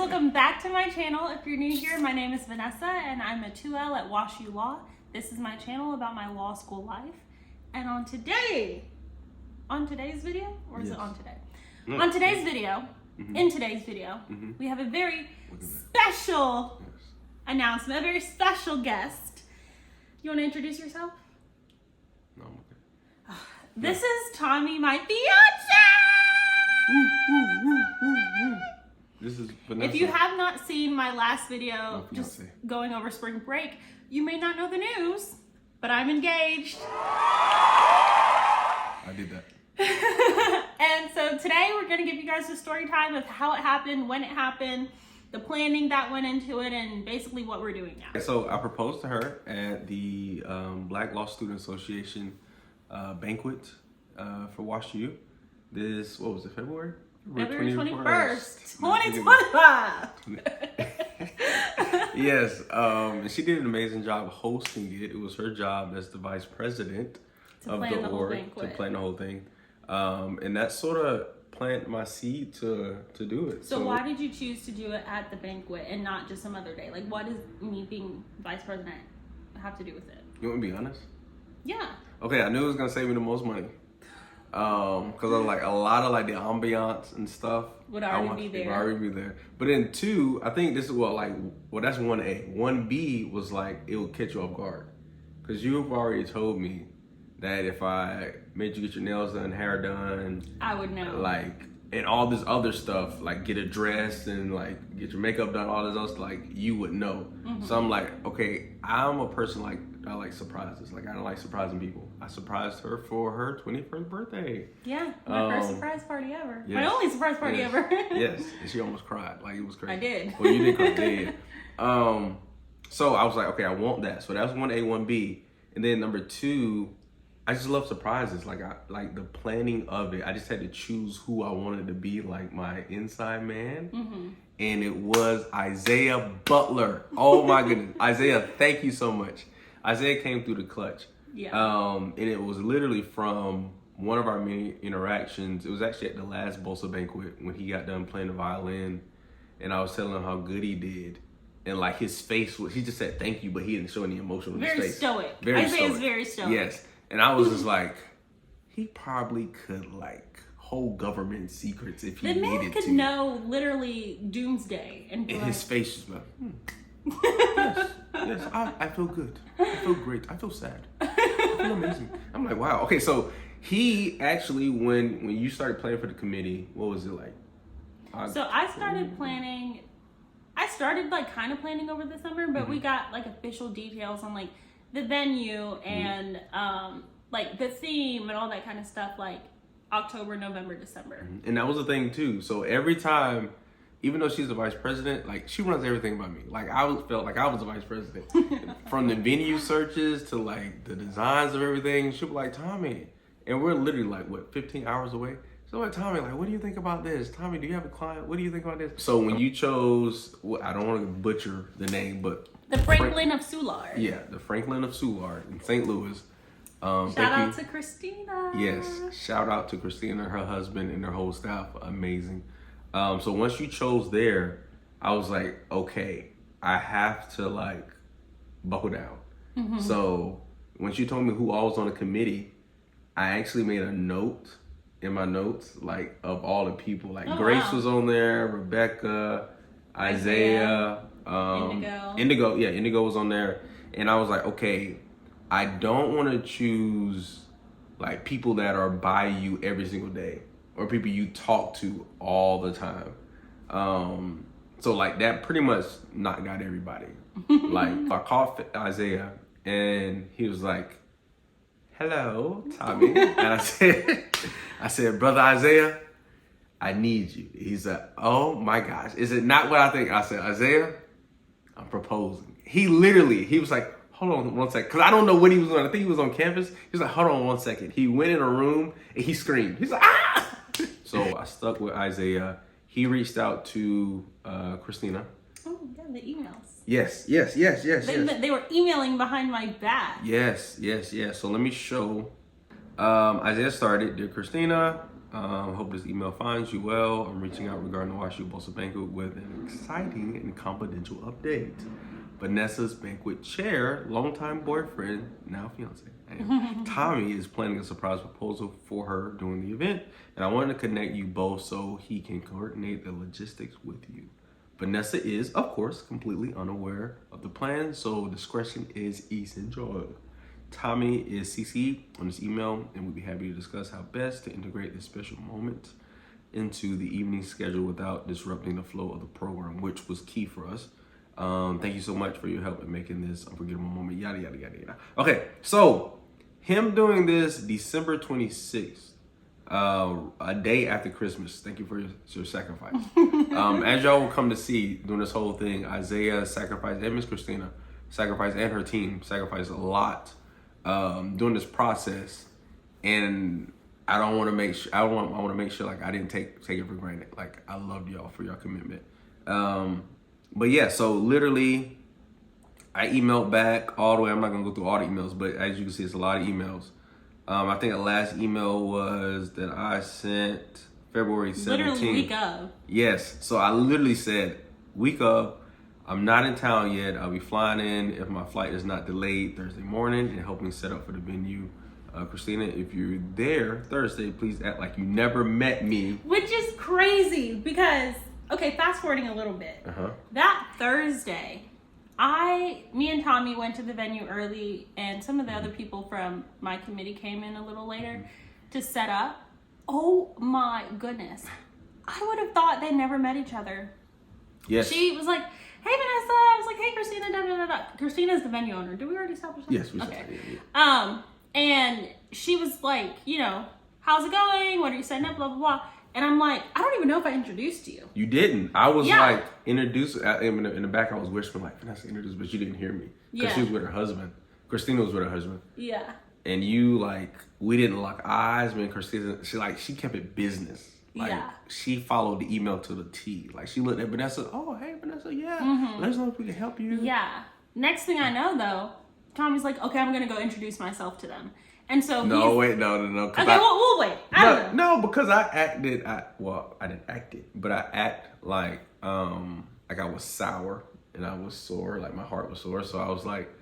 welcome back to my channel. If you're new here, my name is Vanessa and I'm a 2L at WashU Law. This is my channel about my law school life. And on today's video, or is it on today? No. On today's video, in today's video, we have a very special announcement, a very special guest. You want to introduce yourself? No, I'm okay. This is Tommy, my fiance. This is Vanessa. If you have not seen my last video, just going over spring break, you may not know the news, but I'm engaged. I did that. And so today we're going to give you guys a story time of how it happened, when it happened, the planning that went into it, and basically what we're doing now. So I proposed to her at the Black Law Student Association banquet for WashU. This, what was it, February? February 21st, 2025. Yes, and she did an amazing job hosting it. It was her job as the vice president of the org to plan the whole thing. And that sort of planted my seed to do it. So why did you choose to do it at the banquet and not just some other day? Like, what does me being vice president have to do with it? You want me to be honest? Yeah. Okay, I knew it was gonna save me the most money. Because of like a lot of like the ambiance and stuff would already be there. But then two, I think this is what that's 1A. 1B was like it would catch you off guard. Because you've already told me that if I made you get your nails done, hair done, I would know. Like, and all this other stuff, like get a dress and like get your makeup done, all this other stuff, like you would know. So I'm like, okay, I'm a person like, I like surprises. Like I don't like surprising people. I surprised her for her 21st birthday. Yeah, my first surprise party ever. Yes, my only surprise party ever. Yes, and she almost cried. Like it was crazy. I did. Well, you did cry. Yeah. So I was like, okay, I want that. So that's 1A, 1B, and then number 2. I just love surprises. Like I like the planning of it. I just had to choose who I wanted to be like my inside man. And it was Isaiah Butler. Oh my goodness. Isaiah, thank you so much. Isaiah came through the clutch. Yeah. And it was literally from one of our many interactions. It was actually at the last Bolsa banquet when he got done playing the violin. And I was telling him how good he did. And like his face was, he just said thank you, but he didn't show any emotion on his face. Very stoic. Very Isaiah's stoic. very stoic. Yes. And I was just like, he probably could like hold government secrets if he needed to. The man could know literally doomsday. And his face was like, yes, I feel good. I feel great. I feel sad. I feel amazing. I'm like, wow. Okay, so he actually, when you started planning for the committee, what was it like? So I started planning, like kind of planning over the summer, but we got like official details on like the venue and like the theme and all that kind of stuff like October, November, December. And that was the thing too. So every time, even though she's the vice president, like she runs everything by me. Like I felt like I was the vice president. From the venue searches to like the designs of everything, she'll be like, Tommy, and we're literally like, what, 15 hours away? So like, Tommy, like, what do you think about this? Tommy, do you have a client? What do you think about this? So when you chose, I don't want to butcher the name, but the Franklin of Soulard. Yeah, the Franklin of Soulard in St. Louis. Shout out to Christina. Yes, shout out to Christina, her husband, and their whole staff. Amazing. So once you chose there, I was like, okay, I have to like buckle down. So once you told me who all was on the committee, I actually made a note in my notes, like of all the people. Like Grace was on there, Rebecca, Isaiah, Indigo. Yeah, Indigo was on there. And I was like, okay, I don't want to choose like people that are by you every single day or people you talk to all the time. So like that pretty much knocked out everybody. Like I called Isaiah and he was like, hello, Tommy. And I said, brother Isaiah, I need you. He said, oh my gosh, is it not what I think? I said, Isaiah, I'm proposing. He was like, hold on one second. Cause I don't know what he was on. I think he was on campus. He was like, hold on one second. He went in a room and he screamed. He's like, ah! So I stuck with Isaiah. He reached out to Christina. Oh, yeah, the emails. Yes. They were emailing behind my back. Yes. So let me show. Isaiah started, dear Christina, Hope this email finds you well. I'm reaching out regarding the Wash You Bossa banquet with an exciting and confidential update. Vanessa's banquet chair, longtime boyfriend, now fiance, Tommy is planning a surprise proposal for her during the event, and I wanted to connect you both so he can coordinate the logistics with you. Vanessa is, of course, completely unaware of the plan, so discretion is essential. Tommy is CC'd on this email, and we'd be happy to discuss how best to integrate this special moment into the evening schedule without disrupting the flow of the program, which was key for us. Thank you so much for your help in making this unforgettable moment, yada, yada, yada, yada. Okay, so him doing this December 26th, a day after Christmas. Thank you for your sacrifice. As y'all will come to see during this whole thing, Isaiah sacrificed, and Miss Christina sacrificed, and her team sacrificed a lot during this process. And I want to make sure like I didn't take it for granted. Like, I loved y'all for your commitment. But yeah, so literally I emailed back all the way. I'm not gonna go through all the emails, but as you can see, it's a lot of emails. I think the last email was that I sent February 17th. Literally week of. Yes. So I literally said, week of, I'm not in town yet. I'll be flying in if my flight is not delayed Thursday morning and helping set up for the venue. Christina, if you're there Thursday, please act like you never met me. Which is crazy because, okay, fast forwarding a little bit. That Thursday, me and Tommy went to the venue early, and some of the other people from my committee came in a little later to set up. Oh my goodness. I would have thought they never met each other. Yes. She was like, hey, Vanessa. I was like, hey, Christina, da, da, da, da. Christina's the venue owner. Did we already establish that? Yes, we okay. did. Yeah. And she was like, you know, how's it going? What are you setting up? Blah, blah, blah. And I'm like, I don't even know if I introduced you. You didn't. I was like, introduced, in the back I was whispering like, Vanessa introduced, but you didn't hear me. Because she was with her husband. Christina was with her husband. Yeah. And you, like, we didn't lock eyes. Me and Christina, she kept it business. Like, she followed the email to the T. Like, she looked at Vanessa, oh, hey, Vanessa, yeah. Let us know if we can help you. Yeah. Next thing I know, though, Tommy's like, okay, I'm going to go introduce myself to them. And so no. Okay, we'll wait. No, because I didn't act it, but I act like I was sour and I was sore, like my heart was sore. So I was like,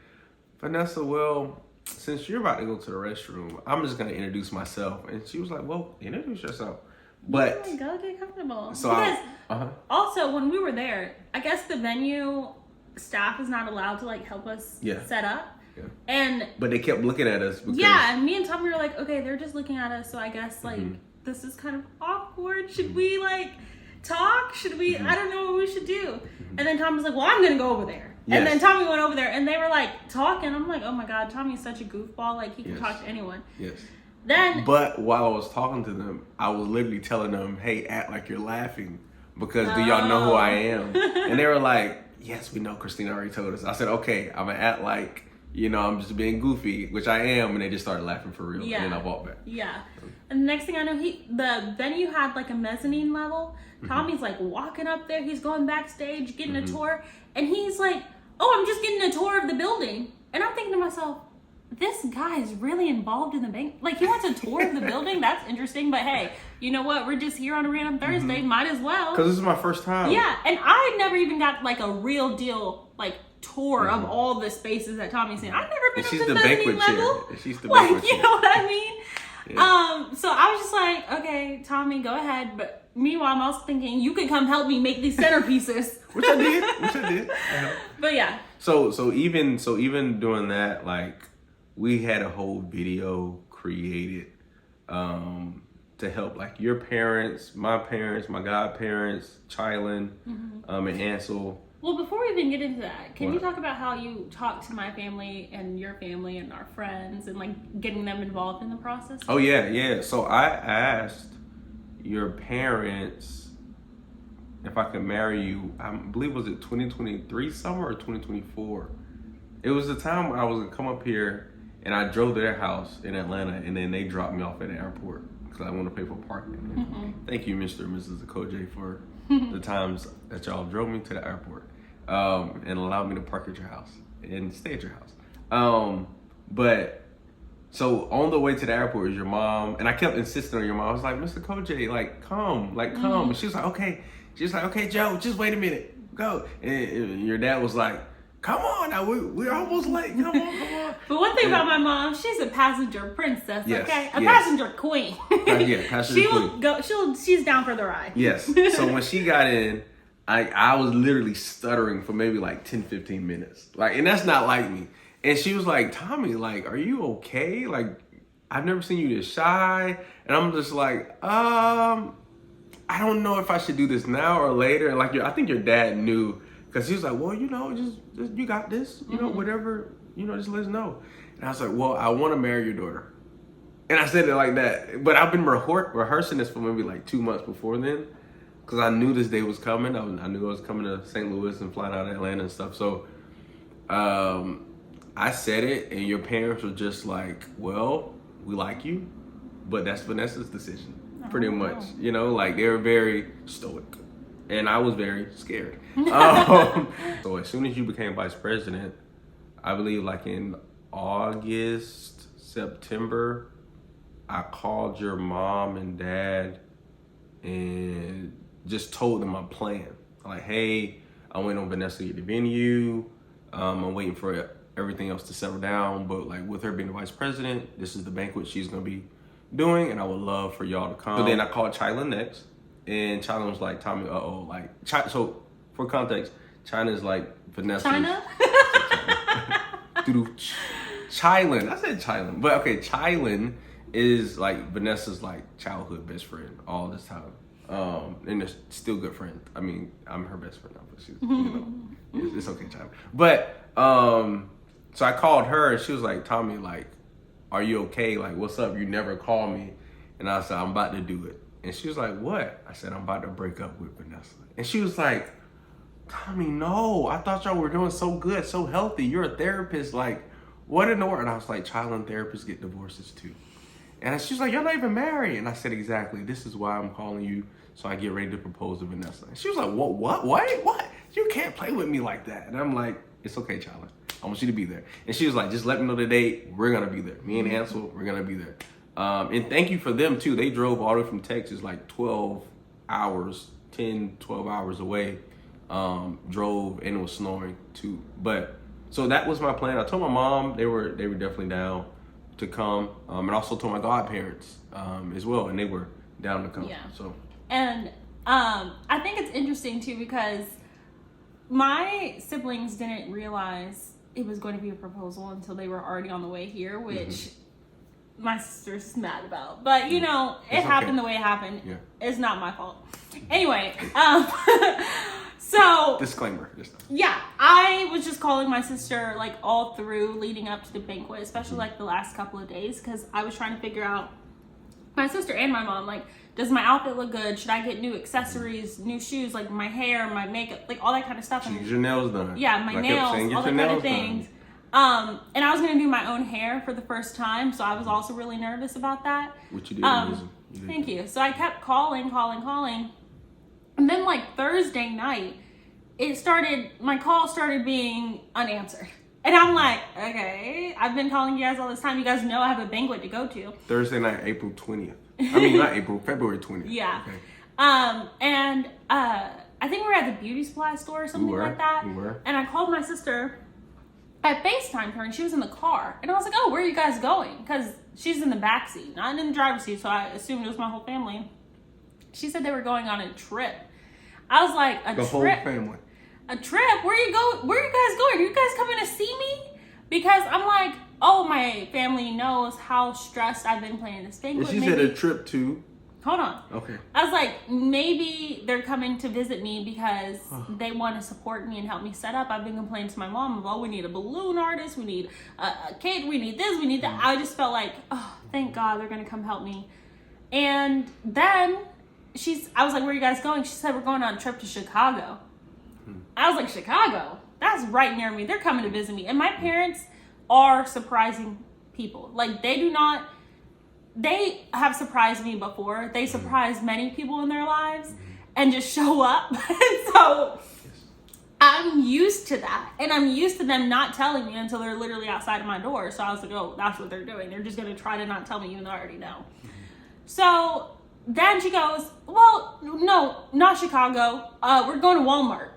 Vanessa, well, since you're about to go to the restroom, I'm just going to introduce myself. And she was like, well, introduce yourself. But oh my God, get comfortable. So because also when we were there, I guess the venue staff is not allowed to like help us set up. Yeah. But they kept looking at us. Because and me and Tommy were like, okay, they're just looking at us. So I guess like this is kind of awkward. Should we like talk? Should we? I don't know what we should do. And then Tommy was like, well, I'm gonna go over there. Yes. And then Tommy went over there, and they were like talking. I'm like, oh my God, Tommy's such a goofball. Like he can talk to anyone. Yes. But while I was talking to them, I was literally telling them, hey, act like you're laughing because do y'all know who I am? And they were like, yes, we know. Christina already told us. I said, okay, I'm gonna act like, you know, I'm just being goofy, which I am, and they just started laughing for real. Yeah. And then I walked back. Yeah. And the next thing I know, the venue had like a mezzanine level. Tommy's like walking up there. He's going backstage, getting a tour. And he's like, oh, I'm just getting a tour of the building. And I'm thinking to myself, this guy is really involved in the bank. Like, he wants a tour of the building? That's interesting. But hey, you know what? We're just here on a random Thursday. Might as well. Because this is my first time. Yeah. And I never even got like a real deal, like, tour of all the spaces that Tommy's in. I've never been up to the mezzanine level. She's the like, banquet chair. You know what I mean? Yeah. So I was just like, okay, Tommy, go ahead. But meanwhile, I'm also thinking you could come help me make these centerpieces. Which I did. But yeah. So even doing that, like, we had a whole video created to help, like, your parents, my godparents, Chylin, and Ansel. Well, before we even get into that, can you talk about how you talk to my family and your family and our friends and like getting them involved in the process? Oh yeah. So I asked your parents if I could marry you. I believe was it 2023 summer or 2024. It was the time I was gonna come up here, and I drove to their house in Atlanta, and then they dropped me off at the airport because I want to pay for parking. Thank you, Mr. and Mrs. Okoje, for the times that y'all drove me to the airport and allowed me to park at your house and stay at your house. But So on the way to the airport is your mom, and I kept insisting on your mom. I was like, Mr. Kojay, like, come. And she was like, okay. She's like, okay, Joe, just wait a minute, go. And your dad was like, come on, now we're almost late. Come on. But one thing about my mom, she's a passenger princess, yes, okay? A yes. passenger queen. Passenger queen. She's down for the ride. Yes. So when she got in, I was literally stuttering for maybe like 10, 15 minutes. Like, and that's not like me. And she was like, Tommy, like, are you okay? Like, I've never seen you this shy. And I'm just like, I don't know if I should do this now or later. And like, I think your dad knew, because he was like, well, just you got this, whatever, just let us know. And I was like, well, I want to marry your daughter. And I said it like that. But I've been rehearsing this for maybe like 2 months before then, because I knew this day was coming. I knew I was coming to St. Louis and flying out of Atlanta and stuff. So, I said it, and your parents were just like, well, we like you, but that's Vanessa's decision, pretty much. Like, they were very stoic, and I was very scared. So as soon as you became vice president, I believe like in August, September, I called your mom and dad and just told them my plan. Like, hey, I went on Vanessa to get the venue. I'm waiting for everything else to settle down, but like with her being the vice president, this is the banquet she's gonna be doing, and I would love for y'all to come. So then I called Chyla next, and Chyla was like, Tommy, like, so for context, China is like Vanessa. China? Chylin. I said Chylin, but okay, Chylin is like Vanessa's like childhood best friend all this time. And they're still good friends. I mean, I'm her best friend now, but she's, it's okay, Chylin. But, so I called her, and she was like, Tommy, like, are you okay? Like, what's up? You never call me. And I said, I'm about to do it. And she was like, what? I said, I'm about to break up with Vanessa. And she was like, Tommy, no, I thought y'all were doing so good, so healthy. You're a therapist. Like, what in the world? And I was like, child and therapists get divorces too. And she was like, you're not even married. And I said, exactly. This is why I'm calling you, so I get ready to propose to Vanessa. And she was like, what? You can't play with me like that. And I'm like, it's okay, child. I want you to be there. And she was like, just let me know the date. We're going to be there. Me and Ansel, we're going to be there. And thank you for them too. They drove all the way from Texas, like 12 hours away. Drove, and it was snowing too. But so that was my plan. I told my mom, they were definitely down to come. And also told my godparents as well, and they were down to come. Yeah. So. And I think it's interesting too, because my siblings didn't realize it was going to be a proposal until they were already on the way here, which my sister's mad about. But it happened the way it happened. Yeah. It's not my fault. Anyway, so disclaimer. Yeah, I was just calling my sister like all through leading up to the banquet, especially like the last couple of days, because I was trying to figure out, my sister and my mom, like, does my outfit look good? Should I get new accessories, new shoes, like my hair, my makeup, like all that kind of stuff? Get your nails done. Yeah, my nails, all that kind of things. And I was gonna do my own hair for the first time, so I was also really nervous about that. Which you did amazing. Thank you. So I kept calling, and then like Thursday night, my call started being unanswered. And I'm like, okay, I've been calling you guys all this time. You guys know I have a banquet to go to. Thursday night, April 20th. I mean, not April, February 20th. Yeah. Okay. And I think we were at the beauty supply store or something like that. We were. And I called my sister. I FaceTimed her, and she was in the car. And I was like, oh, where are you guys going? Because she's in the back seat, not in the driver's seat, so I assumed it was my whole family. She said they were going on a trip. I was like, a trip? The whole family. A trip? Where are you guys going? Are you guys coming to see me? Because I'm like, oh, my family knows how stressed I've been planning this banquet. And she said a trip to... Hold on. Okay. I was like, maybe they're coming to visit me because they want to support me and help me set up. I've been complaining to my mom of, we need a balloon artist, we need a cake, we need this, we need that. I just felt like, oh, thank God they're going to come help me. And then I was like, where are you guys going? She said, we're going on a trip to Chicago. I was like, Chicago? That's right near me. They're coming to visit me. And my parents are surprising people. Like, they have surprised me before. They surprise many people in their lives and just show up. And so I I'm used to that. And I'm used to them not telling me until they're literally outside of my door. So I was like, oh, that's what they're doing. They're just going to try to not tell me even though I already know. So then she goes, well, no, not Chicago. We're going to Walmart.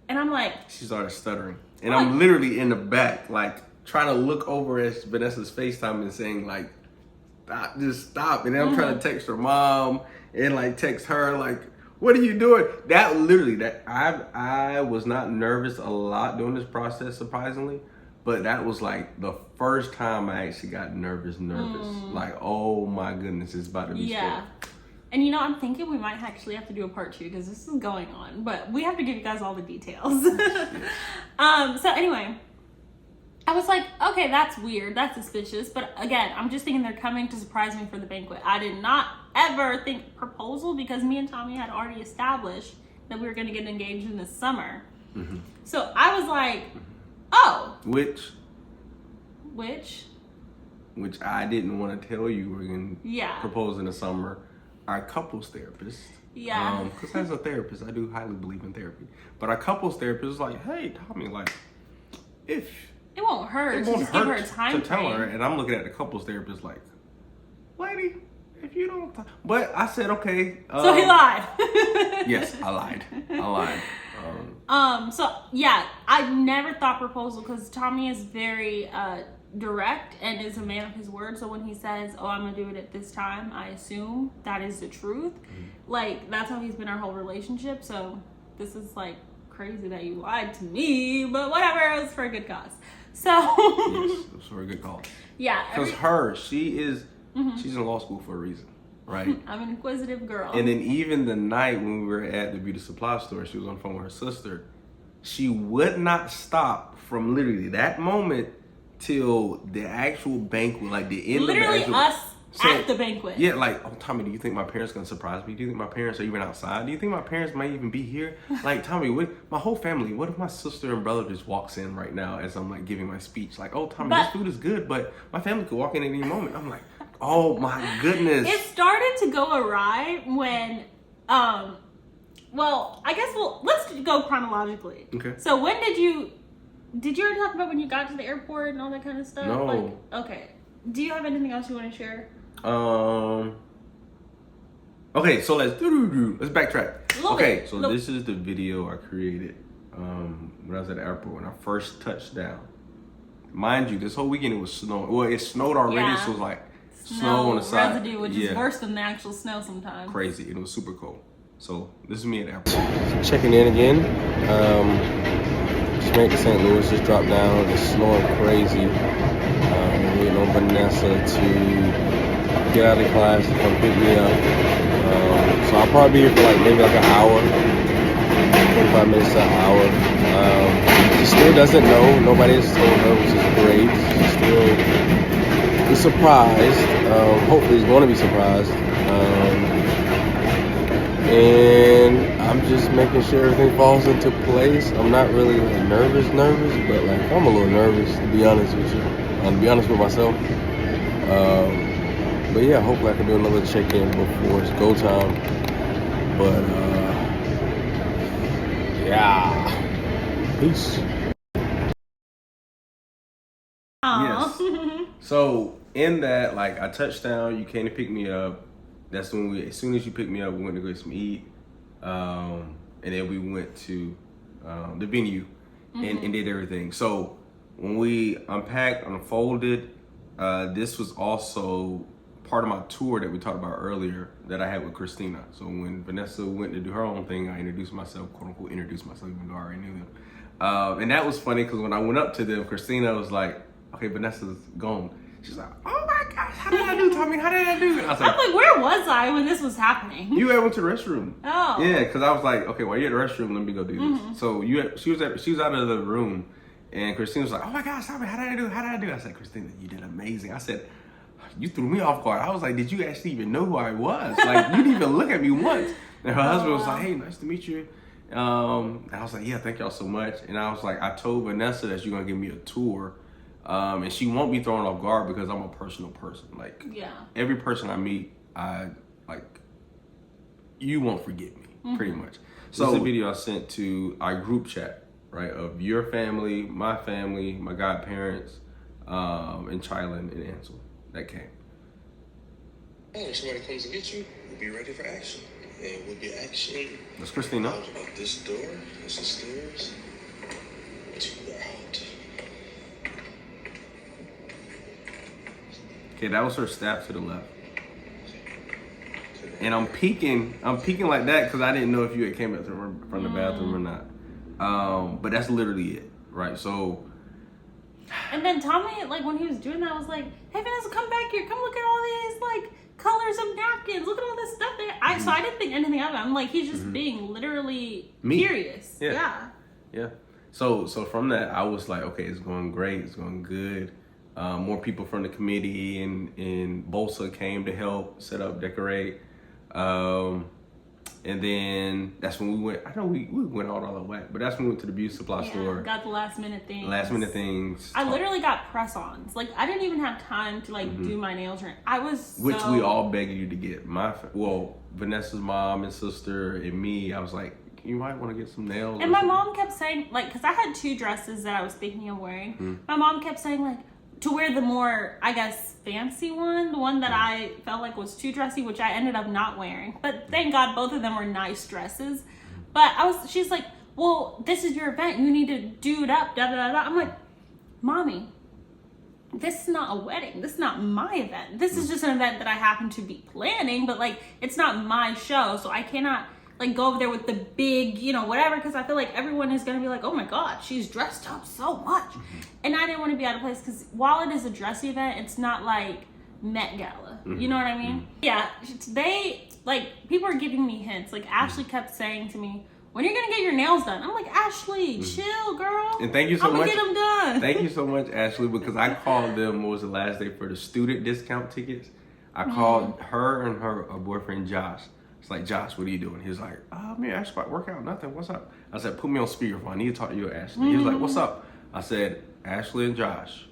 And I'm like... She started stuttering. And I'm literally in the back, like, trying to look over at Vanessa's FaceTime and saying, like, stop, just stop. And then I'm trying to text her mom and, like, text her, like, what are you doing? That literally, that I was not nervous a lot during this process, surprisingly. But that was, like, the first time I actually got nervous. Like, oh, my goodness, it's about to be scary. And, you know, I'm thinking we might actually have to do a part 2 because this is going on. But we have to give you guys all the details. So, anyway, I was like, okay, that's weird. That's suspicious. But, again, I'm just thinking they're coming to surprise me for the banquet. I did not ever think proposal because me and Tommy had already established that we were going to get engaged in the summer. So, I was like, oh. Which I didn't want to tell you we're going to propose in the summer. Our couples therapist. Because as a therapist, I do highly believe in therapy. But our couples therapist was like, hey, Tommy, like, if... It won't hurt. Just give her a time to tell her. And I'm looking at the couples therapist like, lady, if you don't... But I said, okay. So he lied. Yes, I lied. So, yeah, I never thought proposal because Tommy is very... direct and is a man of his word. So when he says, oh, I'm gonna do it at this time, I assume that is the truth. Like, that's how he's been our whole relationship. So this is like crazy that you lied to me, but whatever, it was for a good cause. So yes, it was for a good cause. Yeah, because she's in law school for a reason, right? I'm an inquisitive girl. And then even the night when we were at the beauty supply store, she was on the phone with her sister. She would not stop from literally that moment till the actual banquet, like the end literally of the us at the banquet. Yeah, like, oh, Tommy, do you think my parents gonna surprise me? Do you think my parents are even outside? Do you think my parents might even be here? Like, Tommy, my whole family, what if my sister and brother just walks in right now as I'm like giving my speech? Like, oh, Tommy, this food is good, but my family could walk in at any moment. I'm like, oh my goodness. It started to go awry when, well, I guess let's go chronologically. Okay. So when did you already talk about when you got to the airport and all that kind of stuff? No. Like, okay. Do you have anything else you want to share? Okay, so let's backtrack. Okay, so this this is the video I created when I was at the airport when I first touched down. Mind you, this whole weekend it was snowing. Well, it snowed already, so it was like snow on the side. Residue, which is worse than the actual snow sometimes. Crazy, and it was super cold. So this is me at the airport. Checking in again. Just made it to St. Louis, just dropped down. It's snowing crazy. Waiting on Vanessa to get out of class and come pick me up. So I'll probably be here for like maybe like an hour, 25 minutes to an hour. She still doesn't know. Nobody has told her, which is great. She still is surprised. Hopefully is going to be surprised. And I'm just making sure everything falls into place. I'm not really like nervous, but like I'm a little nervous to be honest with you. To be honest with myself. But yeah, hopefully I can do another check-in before it's go time. But yeah. Peace. Aww. Yes. So in that, like I touched down, you came to pick me up. That's when as soon as you picked me up, we went to go get some eat. And then we went to the venue and did everything. So when we unpacked, unfolded, this was also part of my tour that we talked about earlier that I had with Christina. So when Vanessa went to do her own thing, I introduced myself, quote unquote, even though I already knew them. And that was funny because when I went up to them, Christina was like, okay, Vanessa's gone. She's like, oh my gosh, how did I do, Tommy? How did I do? And I was like, I'm like, where was I when this was happening? You went to the restroom. Oh. Yeah, because I was like, okay, while you're at the restroom, let me go do this. So she was out of the room, and Christina was like, oh my gosh, Tommy, how did I do? I said, Christina, you did amazing. I said, you threw me off guard. I was like, did you actually even know who I was? Like, you didn't even look at me once. And her husband was like, hey, nice to meet you. And I was like, yeah, thank y'all so much. And I was like, I told Vanessa that you're gonna give me a tour. And she won't be thrown off guard because I'm a personal person. Like, every person I meet, you won't forget me, pretty much. So this is a video I sent to our group chat right? Of your family, my godparents, and Chylan and Ansel that came. And if somebody comes to get you, we'll be ready for action. And we'll be action. That's Christina. Out this door, there's the stairs, to the out. Okay, that was her staff to the left. And I'm peeking like that because I didn't know if you had came up from the bathroom or not. But that's literally it, right? So. And then Tommy, like when he was doing that, was like, "Hey Vanessa, come back here. Come look at all these like colors of napkins. Look at all this stuff." So I didn't think anything of it. I'm like, he's just being literally curious. Yeah. So from that, I was like, okay, it's going great. It's going good. More people from the committee and Bolsa came to help set up, decorate. And then that's when we went. I know we went all the way, but that's when we went to the beauty supply store. Got the last minute things. I literally got press-ons. Like I didn't even have time to like do my nails or I was which we all begged you to get. Vanessa's mom and sister and me. I was like, you might want to get some nails. And my mom kept saying like, because I had 2 dresses that I was thinking of wearing. My mom kept saying like, to wear the more, I guess, fancy one, the one that I felt like was too dressy, which I ended up not wearing. But thank God both of them were nice dresses. But she's like, well, this is your event. You need to do it up, da da da da. I'm like, Mommy, this is not a wedding. This is not my event. This is just an event that I happen to be planning, but like, it's not my show. So I cannot like go over there with the big, whatever, because I feel like everyone is going to be like, oh my God, she's dressed up so much. And I didn't want to be out of place because while it is a dressy event, it's not like Met Gala. You know what I mean? Yeah, people are giving me hints. Like Ashley kept saying to me, when you're going to get your nails done? I'm like, Ashley, chill, girl. And thank you so much. I'm going to get them done. Thank you so much, Ashley, because I called them, what was the last day for the student discount tickets? I called her and her boyfriend, Josh. It's like, Josh, what are you doing? He was like, I'm here, Ashley, about to work out, nothing. What's up? I said, put me on speakerphone. I need to talk to you, Ashley. He was like, what's up? I said, Ashley and Josh,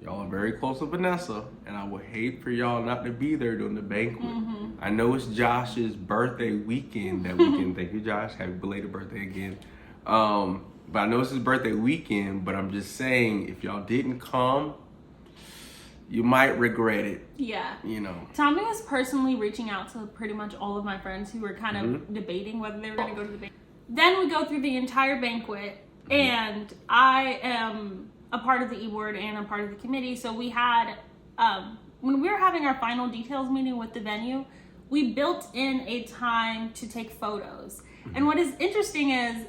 y'all are very close to Vanessa, and I would hate for y'all not to be there during the banquet. I know it's Josh's birthday weekend that weekend. Thank you, Josh. Happy belated birthday again. But I know it's his birthday weekend, but I'm just saying, if y'all didn't come, you might regret it. Yeah. Tommy was personally reaching out to pretty much all of my friends who were kind of debating whether they were going to go to the banquet. Then we go through the entire banquet, and I am a part of the e-board and a part of the committee. So we had, when we were having our final details meeting with the venue, we built in a time to take photos. And what is interesting is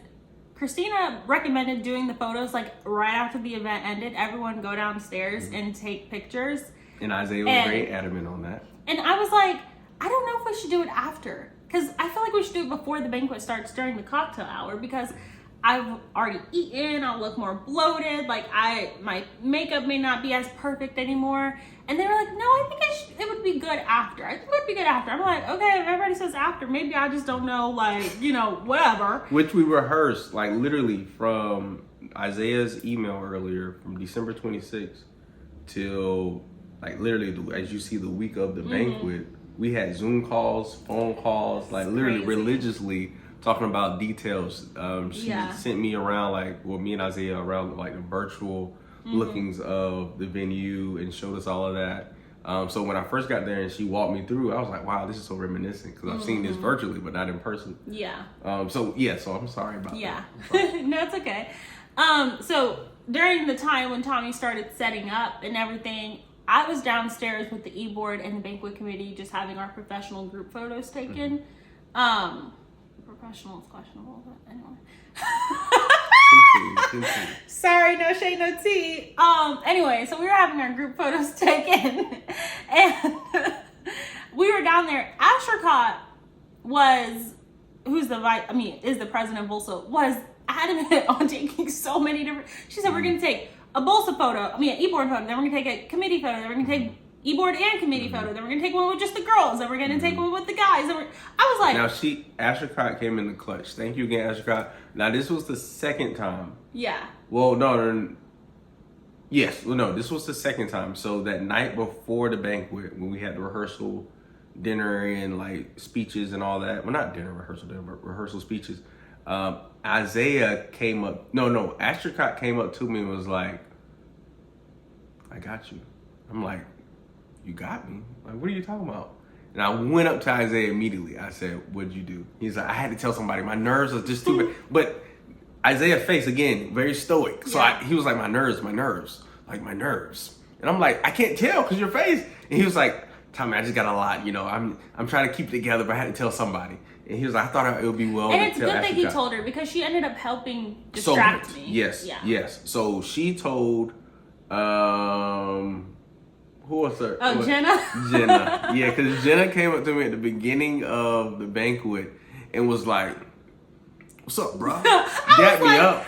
Christina recommended doing the photos like right after the event ended. Everyone go downstairs and take pictures. And Isaiah was very adamant on that. And I was like, I don't know if we should do it after. Because I feel like we should do it before the banquet starts during the cocktail hour. Because I've already eaten, I'll look more bloated. Like my makeup may not be as perfect anymore. And they were like, no, I think it would be good after. I think it would be good after. I'm like, okay, if everybody says after, maybe I just don't know, like, whatever. Which we rehearsed, like literally from Isaiah's email earlier from December 26th till like literally, as you see, the week of the banquet, we had Zoom calls, phone calls, like literally religiously talking about details. She sent me around me and Isaiah around like the virtual lookings of the venue and showed us all of that. So when I first got there and she walked me through, I was like, wow, this is so reminiscent because I've seen this virtually, but not in person. Yeah. So I'm sorry about that. No, it's okay. So during the time when Tommy started setting up and everything, I was downstairs with the e-board and the banquet committee just having our professional group photos taken. Professional is questionable, but anyway. Sorry, no shade, no tea. Anyway, so we were having our group photos taken, and we were down there. Ashricot is the president of Bolsa, was adamant on taking so many different. She said we're going to take a Bolsa photo, an e-board photo, then we're going to take a committee photo, then we're going to take e-board and committee photo, then we're going to take one with just the girls, then we're going to take one with the guys. I was like... Now, Ashricot came in the clutch. Thank you again, Ashricot. Now, this was the second time. Yeah. Well, no. Yes, well, no, this was the second time. So that night before the banquet, when we had the rehearsal dinner and like speeches and all that. Well, not dinner, rehearsal dinner, but rehearsal speeches. Isaiah came up. No, Astricot came up to me and was like, "I got you." I'm like, "You got me? Like, what are you talking about?" And I went up to Isaiah immediately. I said, "What'd you do?" He's like, "I had to tell somebody. My nerves are just too bad." But Isaiah's face, again, very stoic. So he was like, my nerves, like my nerves. And I'm like, "I can't tell because your face." And he was like, "Tommy, I just got a lot. You know, I'm trying to keep it together, but I had to tell somebody." And he was like, "I thought it would be well." And it's good that he told her because she ended up helping distract me. Yes. So she told, who was her? Oh, Jenna? Jenna. Yeah, because Jenna came up to me at the beginning of the banquet and was like, "What's up, bro?" Dapped me up.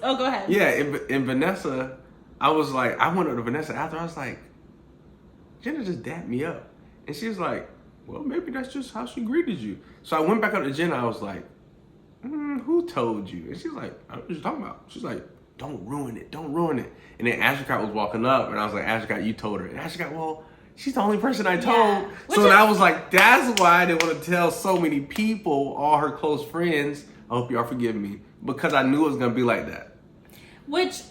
Oh, go ahead. Yeah, and Vanessa, I was like, I went up to Vanessa after. I was like, Jenna just dapped me up. And she was like, "Well, maybe that's just how she greeted you." So I went back up to Jenna. I was like, "Who told you?" And she's like, "I don't know what you're talking about." She's like, "Don't ruin it. Don't ruin it." And then Astricot was walking up, and I was like, "Astricot, you told her." And Astricot, "Well, she's the only person I told." So I was like, that's why I didn't want to tell so many people, all her close friends. I hope y'all forgive me. Because I knew it was going to be like that. Which,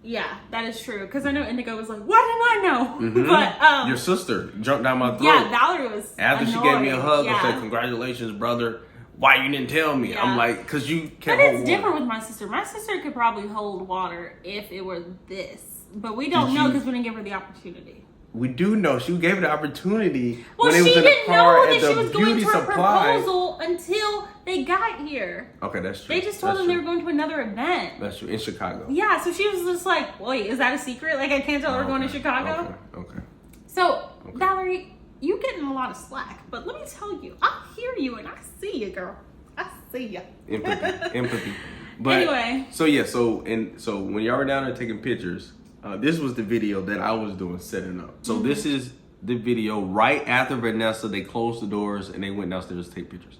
yeah, that is true. Because I know Indigo was like, "Why didn't I know?" But your sister jumped down my throat. Yeah, Valerie was after annoyed. She gave me a hug and said, "Congratulations, brother. Why you didn't tell me?" I'm like, "Because you can't." But it's different with my sister. My sister could probably hold water if it were this. But we don't know because we didn't give her the opportunity. We do know. She gave the opportunity when they was in the car at the she was going beauty to a supply. proposal until they got here. Okay, that's true. They just told them they were going to another event. That's true. In Chicago. Yeah, so she was just like, "Wait, is that a secret? Like, I can't tell her we're going to Chicago?" Okay. So, Valerie, you getting a lot of slack. But let me tell you, I hear you and I see you, girl. I see you. Empathy. But, anyway. So when y'all were down there taking pictures, this was the video that I was doing setting up. So this is the video right after Vanessa, they closed the doors and they went downstairs to take pictures.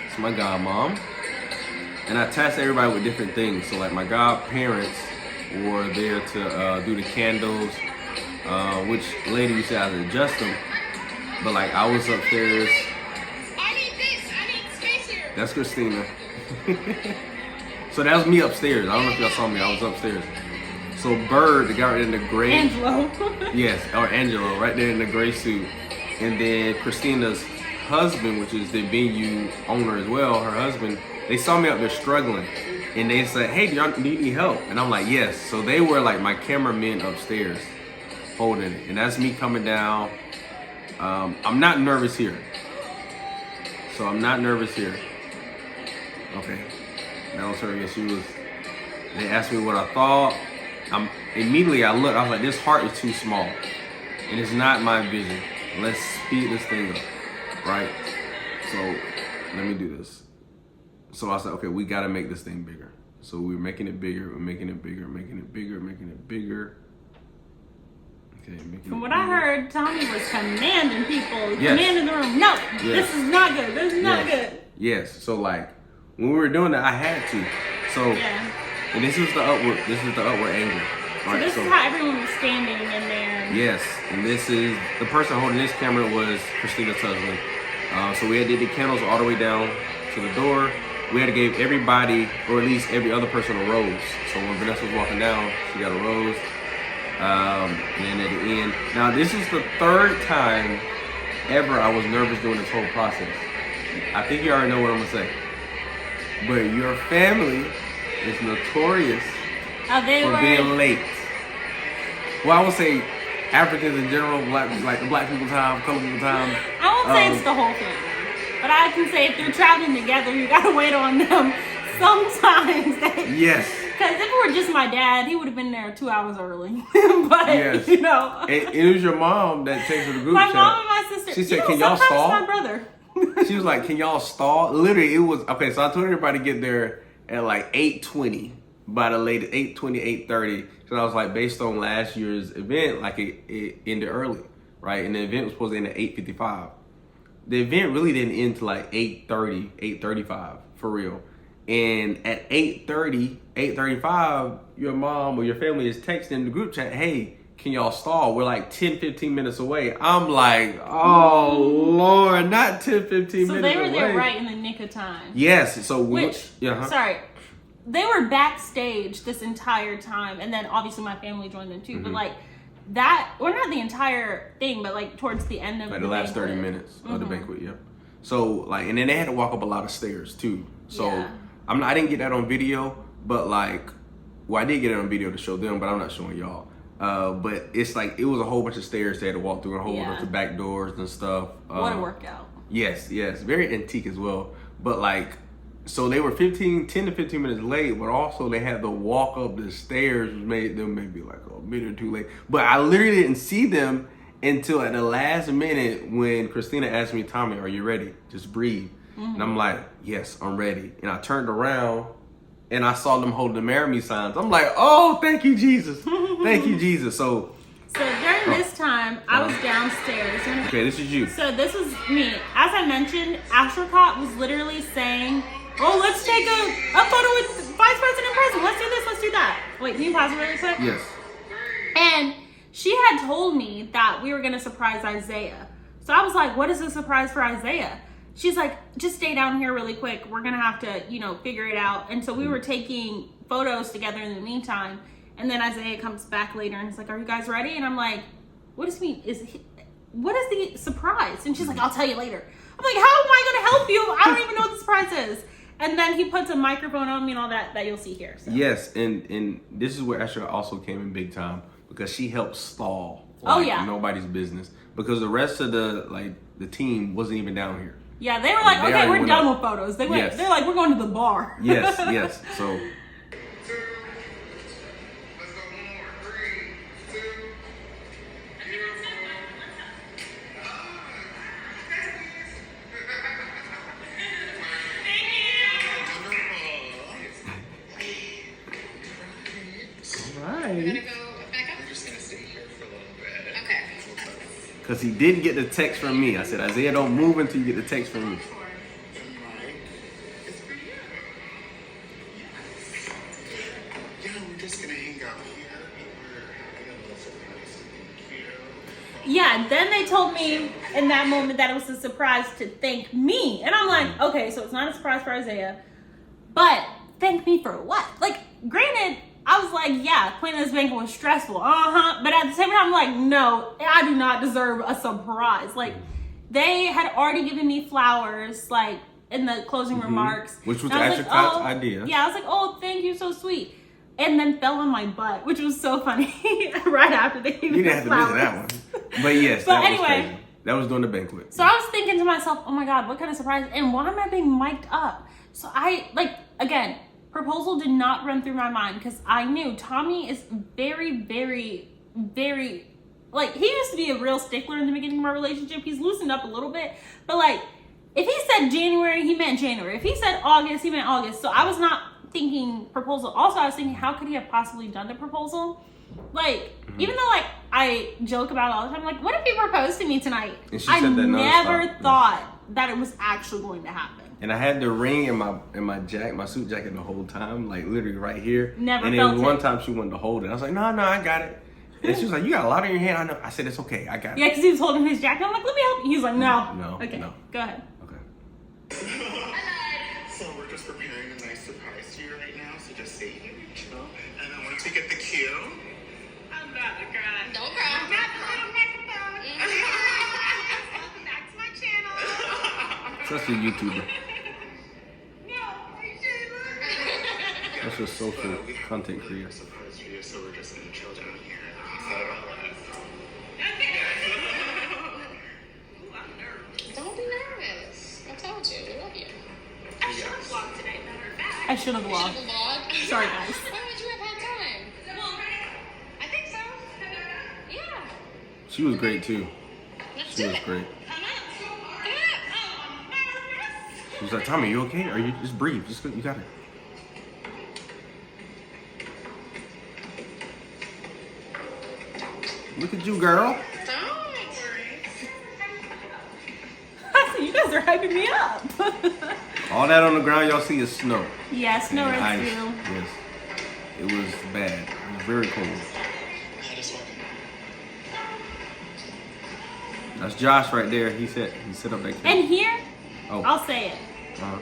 It's my godmom. And I tasked everybody with different things. So like my godparents were there to do the candles, which lady you said I had to adjust them. But like I was upstairs. I need space here. That's Christina. So that was me upstairs. I don't know if y'all saw me. I was upstairs. So Bird, the guy right in the gray. Angelo. Yes, or Angelo, right there in the gray suit. And then Christina's husband, which is the venue owner as well, her husband, they saw me up there struggling. And they said, "Hey, do you need help?" And I'm like, "Yes." So they were like my cameramen upstairs holding it. And that's me coming down. I'm not nervous here. So I'm not nervous here. Okay. That was her. Yes, she was. They asked me what I thought. Immediately I looked. I was like, this heart is too small. And it's not my vision. Let's speed this thing up. Right? So let me do this. So I said, okay, we got to make this thing bigger. So we're making it bigger. We're making it bigger. Making it bigger. Making it bigger. Okay, From what I heard, Tommy was commanding people, commanding the room. No, this is not good. This is not good. Yes. So like when we were doing that, I had to. So and this is the upward angle. Right? So this is how everyone was standing in there. Yes, and this is the person holding this camera was Christina's husband. So we had did the candles all the way down to the door. We had to give everybody, or at least every other person, a rose. So when Vanessa was walking down, she got a rose. And then at the end, now this is the third time ever I was nervous during this whole process. I think you already know what I'm gonna say. But your family is notorious for being late. Well, I would say Africans in general, like the black people time, color people time. I won't say it's the whole family. But I can say if they're traveling together, you gotta wait on them. Sometimes yes. Because if it were just my dad, he would have been there 2 hours early. But, you know. And it was your mom that texted the group chat. My mom and my sister. She said, "Can y'all stall?" My brother. She was like, "Can y'all stall?" Literally, it was, okay, so I told everybody to get there at like 8:20. By the latest, 8:20, 8:30. So I was like, based on last year's event, like it ended early, right? And the event was supposed to end at 8:55. The event really didn't end till like 8:30, 8:35, for real. And at 8:30, 8:35, your mom or your family is texting the group chat, "Hey, can y'all stall? We're like 10, 15 minutes away. I'm like, oh Lord, not 10, 15 minutes away. So they were there right in the nick of time. Yes. So sorry, they were backstage this entire time, and then obviously my family joined them too. But like that, or not the entire thing, but like towards the end of the last banquet. 30 minutes of the banquet. Yep. So like, and then they had to walk up a lot of stairs too. So I didn't get that on video, but like, well, I did get it on video to show them, but I'm not showing y'all. But it's like, it was a whole bunch of stairs they had to walk through, a whole bunch of back doors and stuff. What a workout. Yes, very antique as well. But like, so they were 10 to 15 minutes late, but also they had to walk up the stairs, which made them maybe like a minute or two late. But I literally didn't see them until at the last minute when Christina asked me, Tommy, are you ready? Just breathe. And I'm like, yes, I'm ready. And I turned around and I saw them holding the marry me signs. I'm like, oh, thank you, Jesus. Thank you, Jesus. So during this time, I was downstairs. Okay, this is you. So this was me. As I mentioned, Ashricot was literally saying, oh, let's take a photo with Vice President President. Let's do this, let's do that. Wait, can you pause it really quick? Yes. And she had told me that we were going to surprise Isaiah. So I was like, what is the surprise for Isaiah? She's like, just stay down here really quick. We're going to have to, figure it out. And so we were taking photos together in the meantime. And then Isaiah comes back later and he's like, are you guys ready? And I'm like, what does he mean? What is the surprise? And she's like, I'll tell you later. I'm like, how am I going to help you? I don't even know what the surprise is. And then he puts a microphone on me and all that you'll see here. So. Yes, and this is where Asher also came in big time because she helped stall. Nobody's business. Because the rest of the team wasn't even down here. Yeah, they were like, okay, we're done with photos. They're like, we're going to the bar. Yes. So. Because he didn't get the text from me. I said, Isaiah, don't move until you get the text from me. Yeah, then they told me in that moment that it was a surprise to thank me. And I'm like, okay, so it's not a surprise for Isaiah. But thank me for what? Like, granted, I was like, yeah, planning this banquet was stressful. But at the same time, I'm like, no, I do not deserve a surprise. Like, they had already given me flowers, like, in the closing remarks. Which was Asher Cott's idea. Yeah, I was like, oh, thank you, so sweet. And then fell on my butt, which was so funny. Right after they gave me the flowers. You didn't have to mention that one. But yes, that was crazy. That was during the banquet. So I was thinking to myself, oh my God, what kind of surprise? And why am I being mic'd up? So again, proposal did not run through my mind because I knew Tommy is very, very, very, he used to be a real stickler in the beginning of our relationship. He's loosened up a little bit. But if he said January, he meant January. If he said August, he meant August. So I was not thinking proposal. Also, I was thinking, how could he have possibly done the proposal? Even though I joke about it all the time, what if he proposed to me tonight? I never thought that it was actually going to happen. And I had the ring in my suit jacket the whole time, literally right here. Never and felt then it. one time she wanted to hold it. I was like, no, I got it. And she was like, you got a lot in your hand. I know. I said, it's okay. I got it. Yeah, because he was holding his jacket. I'm like, let me help you. He's like, no. Okay, go ahead. Okay. So we're just preparing a nice surprise to you right now. So just stay here, chill. And then once we get the cue, I'm about to cry. Don't cry. I'm got the little microphone. Welcome back to my channel. Such a YouTuber. No, That's a social content creator. surprise for you. So we're just gonna chill down here. Excited about that. okay. Ooh, I'm nervous. Don't be nervous. I told you, we love you. I should have vlogged today, matter of fact. I should have You vlogged. should have vlogged. Sorry, guys. Why would you have had time? Well, I think so. Yeah. She was great too. Let's She do was it. great. Come up. Come on. She was like, Tommy, you okay? Are you just breathe? You got it. Look at you, girl. Don't. You guys are hyping me up. All that on the ground y'all see is snow. Yes, no And ice. residue. Yes. It was bad. It was very cold. I just want That's Josh right there. He set up that camera. And here, Oh. I'll say it. Uh-huh.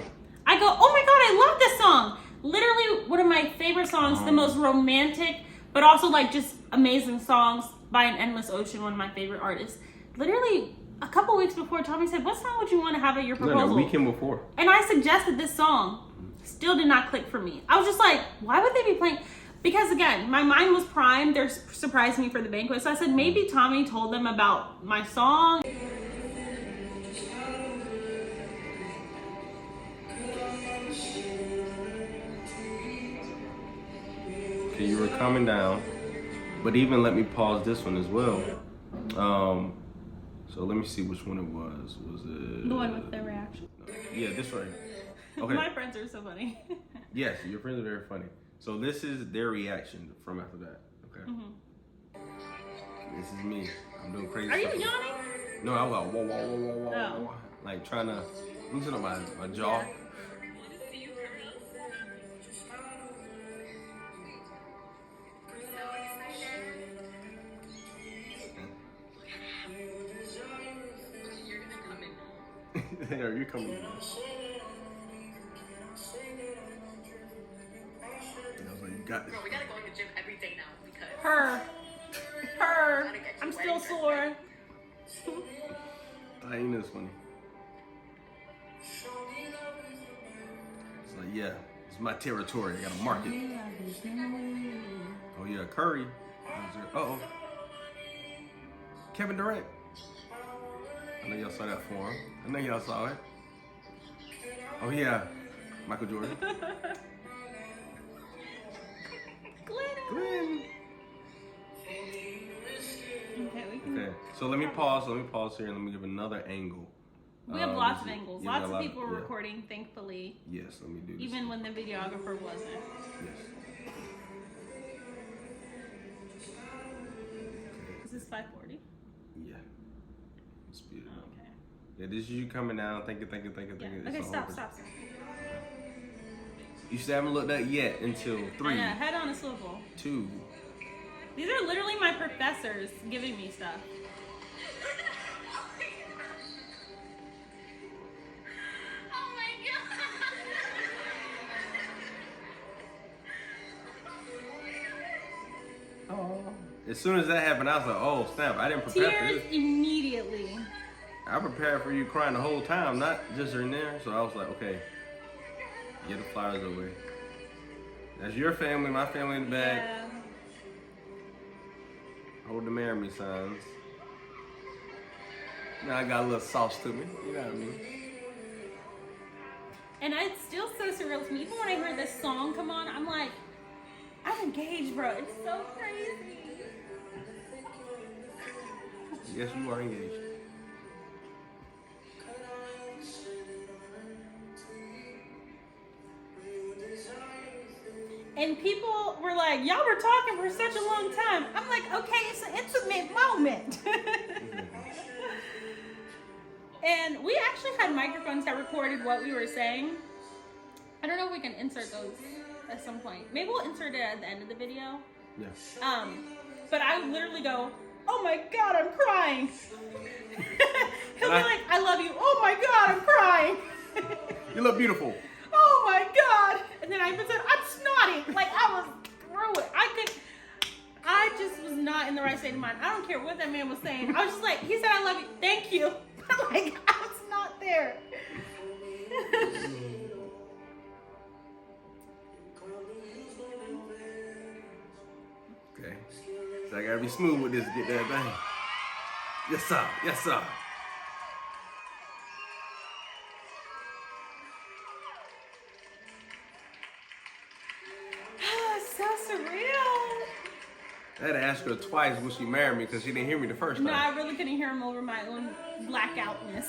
I go, oh my god, I love this song. Literally one of my favorite songs, the most romantic, but also like just amazing songs by an Endless Ocean, one of my favorite artists. Literally a couple weeks before, Tommy said, what song would you want to have at your proposal? No, weekend before. And I suggested this song. Still did not click for me. I was just like, why would they be playing? Because again, my mind was primed. They're surprising me for the banquet. So I said, maybe Tommy told them about my song. Okay, you were coming down. But even let me pause this one as well. So let me see which one it was. Was it The one with the reaction. Yeah, this right. Okay. My friends are so funny. Yes, your friends are very funny. So this is their reaction from after that. Okay. This is me. I'm doing crazy Are you stuff. yawning? No, I was like, whoa, whoa, whoa, whoa, whoa, Oh. whoa. Like trying to loosen up my jaw. Are you coming? I was like, you got this. Bro, we gotta go to the gym every day now because Her. I'm still sore. I ain't this funny. It's like, yeah, it's my territory. I gotta mark it. Oh yeah, Curry. Uh-oh. Kevin Durant. I know y'all saw that for him. I know y'all saw it. Oh yeah, Michael Jordan. Glenn. Okay, so let me pause here and let me give another angle. We have lots of this is- angles. yeah, Lots we of got people were yeah. recording, thankfully. Yes, let me do this. Even when the videographer wasn't. Yes. Is this 540? Yeah. Speed it up. Okay. Yeah, this is you coming down, thinking. Yeah. It's Okay, all stop. over. You still haven't looked at yet until I 3, know, head on a swivel. 2. These are literally my professors giving me stuff. Oh my god. Oh. As soon as that happened, I was like, oh snap! I didn't prepare for Tears this. immediately. I prepared for you crying the whole time, not just in there. So I was like, okay, get the flowers away. That's your family, my family in the back. Yeah. Hold the marry me signs. Now I got a little sauce to me. You know what I mean? And it's still so surreal to me. Even when I heard this song come on, I'm like, I'm engaged, bro. It's so crazy. Yes, you are engaged. And people were like, y'all were talking for such a long time. I'm like, okay, it's an intimate moment. And we actually had microphones that recorded what we were saying. I don't know if we can insert those at some point. Maybe we'll insert it at the end of the video. Yeah. But I would literally go, oh my God, I'm crying. He'll be like, I love you. Oh my God, I'm crying. You look beautiful. Oh my God. And then I even said, I'm snotty. Like I was through it. I just was not in the right state of mind. I don't care what that man was saying. I was just like, he said, I love you. Thank you. But like, I was not there. Okay. So I gotta be smooth with this to get that thing. Yes, sir. Yes, sir. So surreal. I had to ask her twice when she married me because she didn't hear me the first time. No, I really couldn't hear him over my own blackoutness.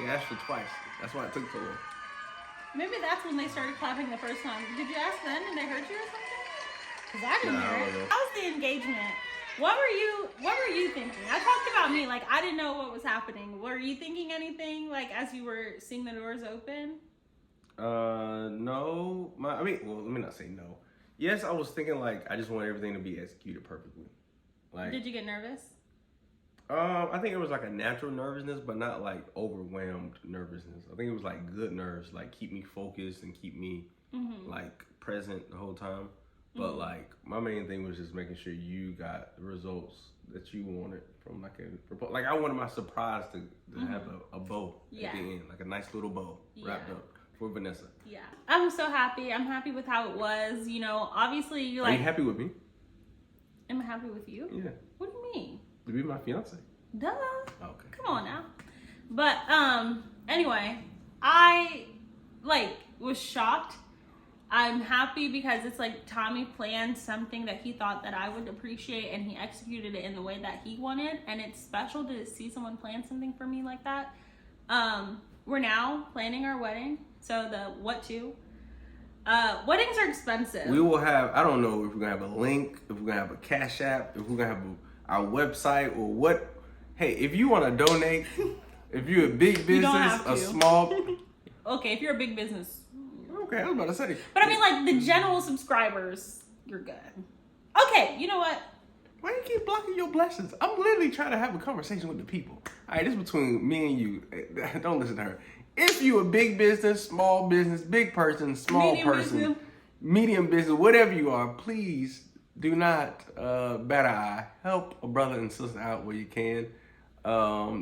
She asked for twice. That's why it took so long. Maybe that's when they started clapping the first time. Did you ask them and they heard you or something? Because I didn't Nah, I hear don't know. it. How was the engagement? What were you thinking? I talked about me, like I didn't know what was happening. Were you thinking anything like as you were seeing the doors open? No. Well, let me not say no. Yes, I was thinking like I just want everything to be executed perfectly. Like, Did you get nervous? I think it was like a natural nervousness, but not like overwhelmed nervousness. I think it was like good nerves, like keep me focused and keep me like present the whole time. But like my main thing was just making sure you got the results that you wanted from like I wanted my surprise to have a bow at the end, like a nice little bow wrapped up for Vanessa. Yeah, I'm so happy. I'm happy with how it was. You know, obviously you're like. Are you happy with me? Am I happy with you? Yeah. What do you mean? To be my fiance. Duh. Okay. Come on now. But anyway, I was shocked. I'm happy because it's like Tommy planned something that he thought that I would appreciate and he executed it in the way that he wanted, and it's special to see someone plan something for me like that. We're now planning our wedding. So weddings are expensive. We will have, I don't know if we're gonna have a link, if we're gonna have a Cash App, if we're gonna have our website or what. Hey, if you want to donate, if you're a big You don't business, have a to. small. Okay, if you're a big business. Okay, I was about to say. But I mean, like, the general subscribers, you're good. Okay, you know what? Why you keep blocking your blessings? I'm literally trying to have a conversation with the people. All right, this is between me and you. Don't listen to her. If you a big business, small business, big person, small Medium person, business. medium business, whatever you are, please do not bat an eye. Help a brother and sister out where you can.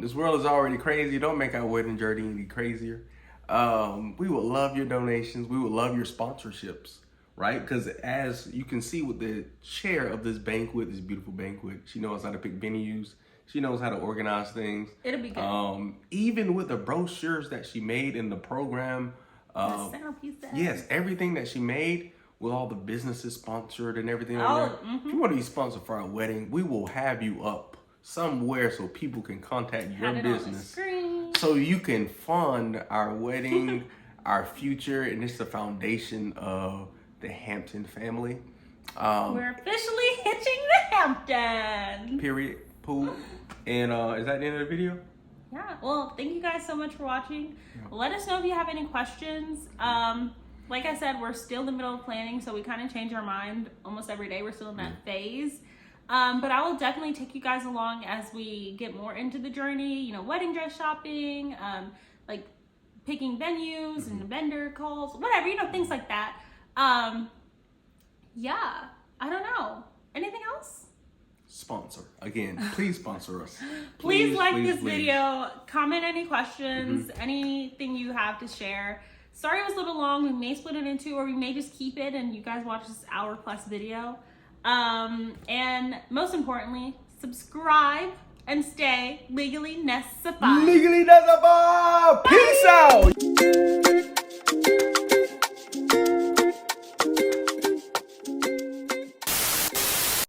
This world is already crazy. Don't make our wedding journey any crazier. We would love your donations. We would love your sponsorships, right? Because as you can see with the chair of this banquet, this beautiful banquet, she knows how to pick venues. She knows how to organize things. It'll be good. Even with the brochures that she made in the program. The centerpiece. Yes, everything that she made with all the businesses sponsored and everything Oh, on there. If you want to be sponsored for our wedding, we will have you up somewhere so people can contact your Have it on the business. screen. So you can fund our wedding, our future, and it's the foundation of the Hampton family. We're officially hitching the Hampton. Period. Pool. And is that the end of the video? Yeah. Well, thank you guys so much for watching. Let us know if you have any questions. Like I said, we're still in the middle of planning, so we kind of change our mind almost every day. We're still in that phase. But I will definitely take you guys along as we get more into the journey, you know, wedding dress shopping, like picking venues and vendor calls, whatever, you know, things like that. Yeah, I don't know. Anything else? Sponsor. Again, please sponsor us. Please like please, this please. video, comment any questions, anything you have to share. Sorry it was a little long. We may split it in two, or we may just keep it and you guys watch this hour-plus video. And most importantly, subscribe and stay legally Nessified. Legally Nessified. Peace out.